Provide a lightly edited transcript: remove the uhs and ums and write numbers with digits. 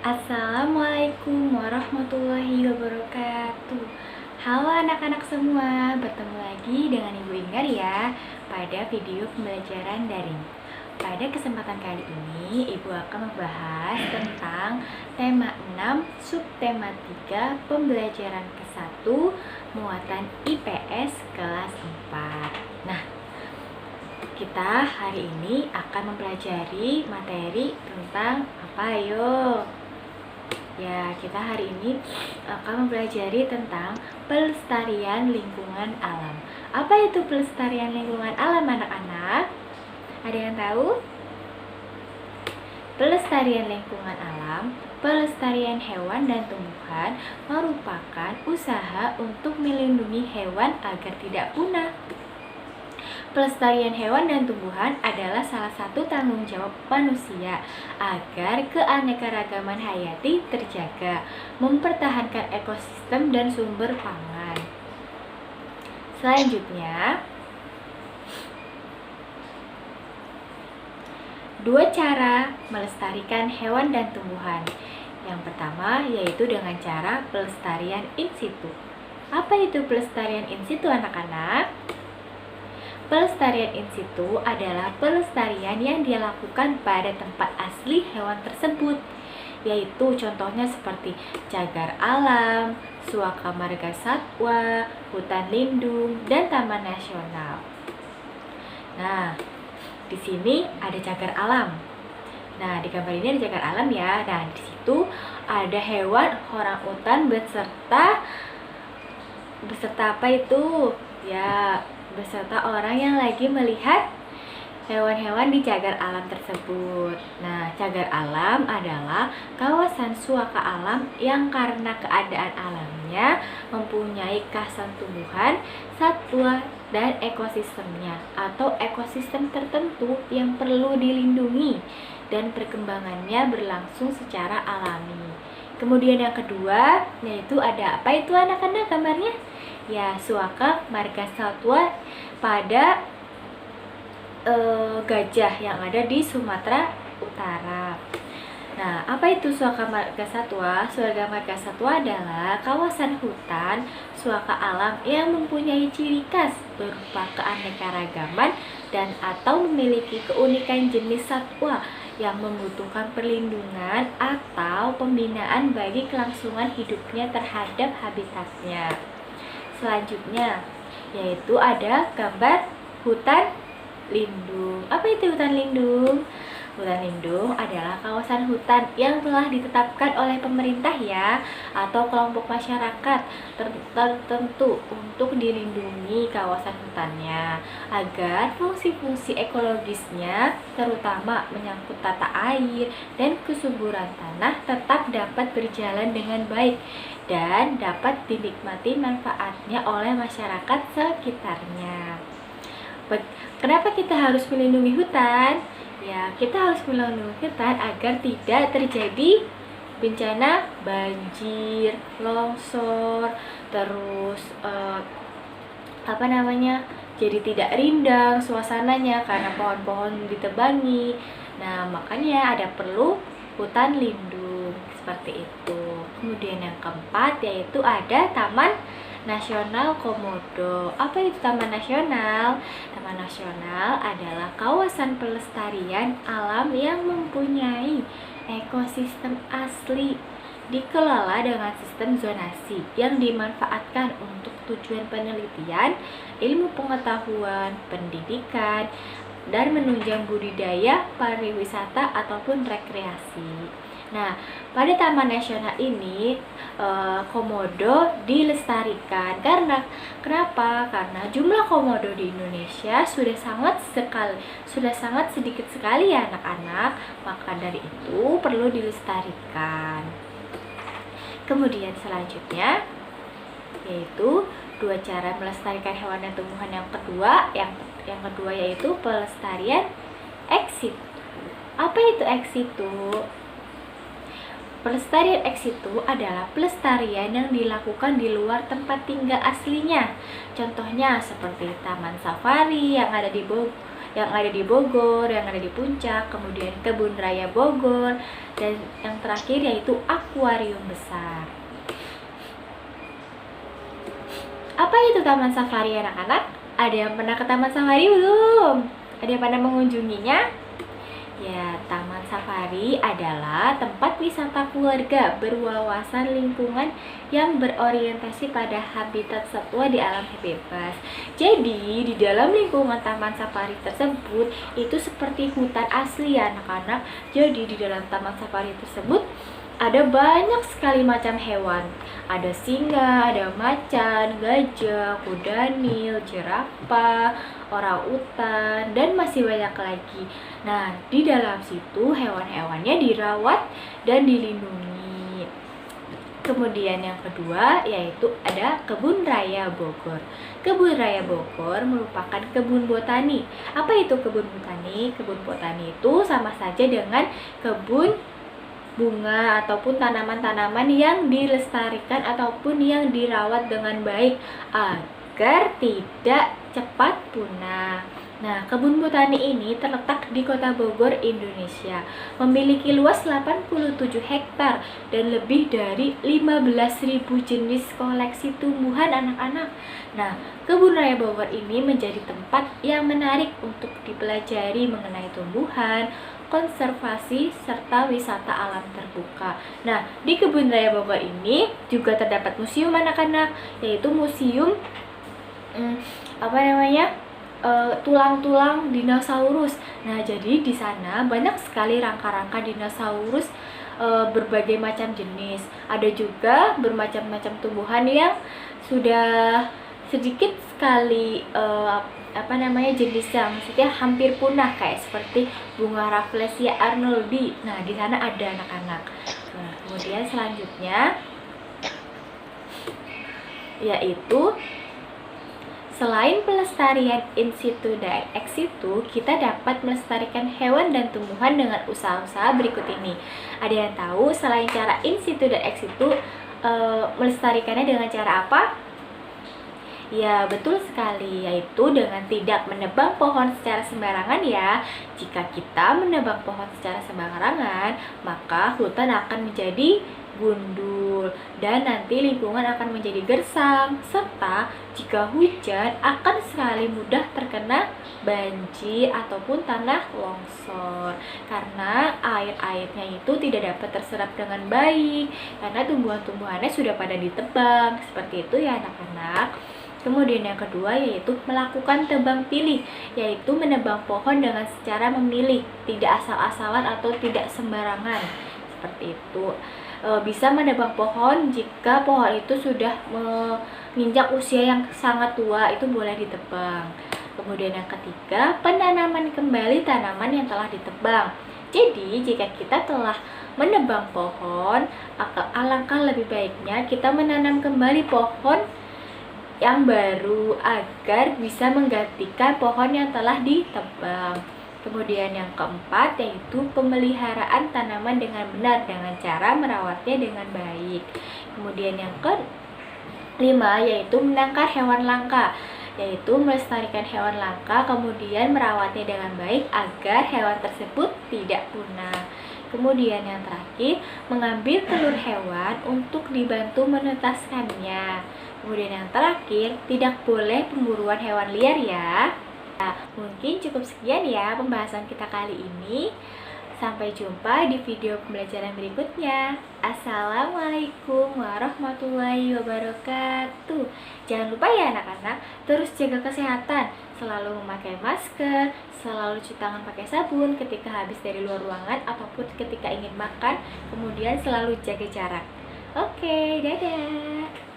Assalamualaikum warahmatullahi wabarakatuh. Halo anak-anak semua, bertemu lagi dengan Ibu Inggar ya pada video pembelajaran daring. Pada kesempatan kali ini, Ibu akan membahas tentang tema 6, subtema 3, pembelajaran ke-1, muatan IPS kelas 4. Nah, kita hari ini akan mempelajari materi tentang apa ayo? Ya, kita hari ini akan mempelajari tentang pelestarian lingkungan alam. Apa itu pelestarian lingkungan alam, anak-anak? Ada yang tahu? Pelestarian lingkungan alam, pelestarian hewan dan tumbuhan merupakan usaha untuk melindungi hewan agar tidak punah. Pelestarian hewan dan tumbuhan adalah salah satu tanggung jawab manusia agar keanekaragaman hayati terjaga, mempertahankan ekosistem dan sumber pangan. Selanjutnya, dua cara melestarikan hewan dan tumbuhan. Yang pertama yaitu dengan cara pelestarian in situ. Apa itu pelestarian in situ, anak-anak? Pelestarian in situ adalah pelestarian yang dilakukan pada tempat asli hewan tersebut, yaitu contohnya seperti cagar alam, suaka marga satwa, hutan lindung, dan taman nasional. Nah, di sini ada cagar alam. Nah, di gambar ini ada cagar alam ya. Nah, di situ ada hewan orangutan beserta apa itu? Ya, beserta orang yang lagi melihat hewan-hewan di cagar alam tersebut. Nah, cagar alam adalah kawasan suaka alam yang karena keadaan alamnya mempunyai khasan tumbuhan, satwa, dan ekosistemnya atau ekosistem tertentu yang perlu dilindungi dan perkembangannya berlangsung secara alami. Kemudian yang kedua, yaitu ada apa itu, anak-anak, gambarnya? Ya, suaka marga satwa pada gajah yang ada di Sumatera Utara. Nah, apa itu suaka marga satwa? Suaka marga satwa adalah kawasan hutan suaka alam yang mempunyai ciri khas berupa keanekaragaman dan atau memiliki keunikan jenis satwa yang membutuhkan perlindungan atau pembinaan bagi kelangsungan hidupnya terhadap habitatnya. Selanjutnya, yaitu ada gambar hutan lindung. Apa itu hutan lindung? Hutan lindung adalah kawasan hutan yang telah ditetapkan oleh pemerintah ya atau kelompok masyarakat tertentu untuk dilindungi kawasan hutannya agar fungsi-fungsi ekologisnya terutama menyangkut tata air dan kesuburan tanah tetap dapat berjalan dengan baik dan dapat dinikmati manfaatnya oleh masyarakat sekitarnya. Kenapa kita harus melindungi hutan? Ya, kita harus melindungi hutan agar tidak terjadi bencana banjir, longsor, terus jadi tidak rindang suasananya karena pohon-pohon ditebangi. Nah, makanya ada perlu hutan lindung seperti itu. Kemudian yang keempat yaitu ada Taman Nasional Komodo. Apa itu Taman Nasional? Taman Nasional adalah kawasan pelestarian alam yang mempunyai ekosistem asli, dikelola dengan sistem zonasi yang dimanfaatkan untuk tujuan penelitian, ilmu pengetahuan, pendidikan, dan menunjang budidaya, pariwisata, ataupun rekreasi. Nah, pada Taman Nasional ini komodo dilestarikan karena kenapa? Karena jumlah komodo di Indonesia sudah sangat sedikit sekali ya anak-anak. Maka dari itu perlu dilestarikan. Kemudian selanjutnya yaitu dua cara melestarikan hewan dan tumbuhan yang kedua yaitu pelestarian ex situ. Apa itu ex situ? Pelestarian ex situ adalah pelestarian yang dilakukan di luar tempat tinggal aslinya. Contohnya seperti taman safari yang ada yang ada di Bogor, yang ada di Puncak, kemudian Kebun Raya Bogor, dan yang terakhir yaitu akuarium besar. Apa itu Taman Safari anak-anak? Ada yang pernah ke Taman Safari belum? Ada yang pernah mengunjunginya? Ya, Taman Safari adalah tempat wisata keluarga berwawasan lingkungan yang berorientasi pada habitat satwa di alam bebas. Jadi, di dalam lingkungan Taman Safari tersebut itu seperti hutan asli ya anak-anak. Jadi, di dalam Taman Safari tersebut ada banyak sekali macam hewan. Ada singa, ada macan, gajah, kuda nil, jerapah, orangutan, dan masih banyak lagi. Nah, di dalam situ hewan-hewannya dirawat dan dilindungi. Kemudian yang kedua yaitu ada Kebun Raya Bogor. Kebun Raya Bogor merupakan kebun botani. Apa itu kebun botani? Kebun botani itu sama saja dengan kebun bunga ataupun tanaman-tanaman yang dilestarikan ataupun yang dirawat dengan baik agar tidak cepat punah. Nah, kebun botani ini terletak di Kota Bogor, Indonesia. Memiliki luas 87 hektar dan lebih dari 15.000 jenis koleksi tumbuhan anak-anak. Nah, Kebun Raya Bogor ini menjadi tempat yang menarik untuk dipelajari mengenai tumbuhan, konservasi, serta wisata alam terbuka. Nah, di Kebun Raya Bogor ini juga terdapat museum anak-anak, yaitu museum tulang-tulang dinosaurus. Nah, jadi di sana banyak sekali rangka-rangka dinosaurus berbagai macam jenis. Ada juga bermacam-macam tumbuhan yang sudah sedikit sekali jenisnya, maksudnya hampir punah, kayak seperti bunga Rafflesia arnoldi. Nah, di sana ada anak-anak. Nah, kemudian selanjutnya yaitu selain pelestarian in situ dan ex situ, kita dapat melestarikan hewan dan tumbuhan dengan usaha-usaha berikut ini. Ada yang tahu selain cara in situ dan ex situ, melestarikannya dengan cara apa? Ya, betul sekali, yaitu dengan tidak menebang pohon secara sembarangan ya. Jika kita menebang pohon secara sembarangan, maka hutan akan menjadi gundul dan nanti lingkungan akan menjadi gersang, serta jika hujan akan sekali mudah terkena banjir ataupun tanah longsor karena air-airnya itu tidak dapat terserap dengan baik karena tumbuhan-tumbuhannya sudah pada ditebang. Seperti itu ya anak-anak. Kemudian yang kedua yaitu melakukan tebang pilih, yaitu menebang pohon dengan secara memilih, tidak asal-asalan atau tidak sembarangan. Seperti itu. Bisa menebang pohon jika pohon itu sudah menginjak usia yang sangat tua, itu boleh ditebang. Kemudian yang ketiga, penanaman kembali tanaman yang telah ditebang. Jadi jika kita telah menebang pohon, alangkah lebih baiknya kita menanam kembali pohon yang baru agar bisa menggantikan pohon yang telah ditebang. Kemudian yang keempat yaitu pemeliharaan tanaman dengan benar dengan cara merawatnya dengan baik. Kemudian yang kelima yaitu menangkar hewan langka, yaitu melestarikan hewan langka kemudian merawatnya dengan baik agar hewan tersebut tidak punah. Kemudian yang terakhir, mengambil telur hewan untuk dibantu menetaskannya. Kemudian yang terakhir, tidak boleh pemburuan hewan liar ya. Nah, mungkin cukup sekian ya pembahasan kita kali ini. Sampai jumpa di video pembelajaran berikutnya. Assalamualaikum warahmatullahi wabarakatuh. Jangan lupa ya anak-anak, terus jaga kesehatan. Selalu memakai masker, selalu cuci tangan pakai sabun ketika habis dari luar ruangan ataupun ketika ingin makan. Kemudian selalu jaga jarak. Oke, dadah.